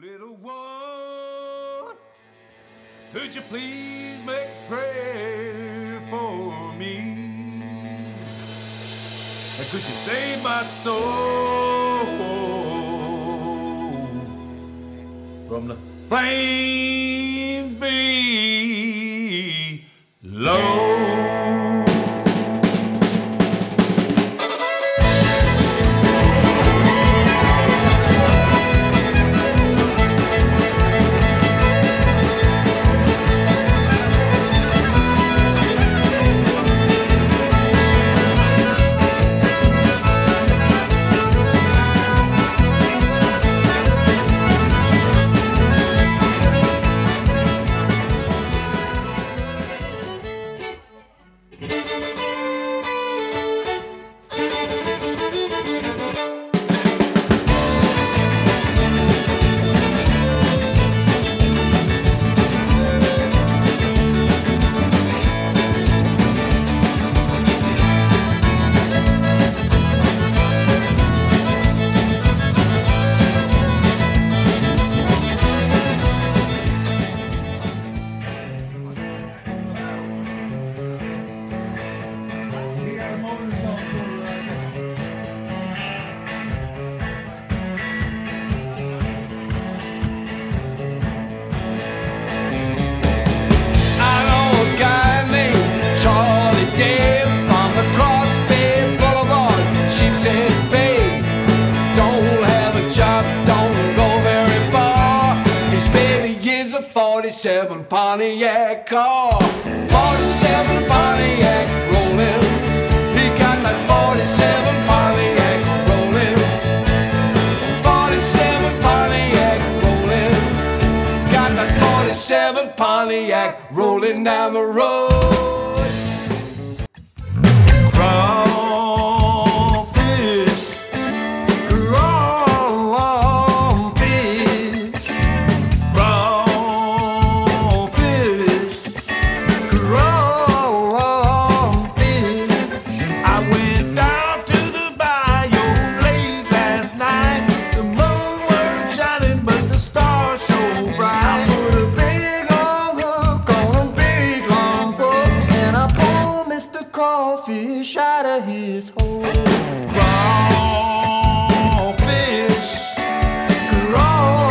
little one, could you please make a prayer for me? And could you save my soul from the flames below? Pontiac car, 47 Pontiac rolling. He got that 47 Pontiac rolling. 47 Pontiac rolling. Got that 47 Pontiac rolling down the road. Crawfish out of his hole. Crawfish, crawfish.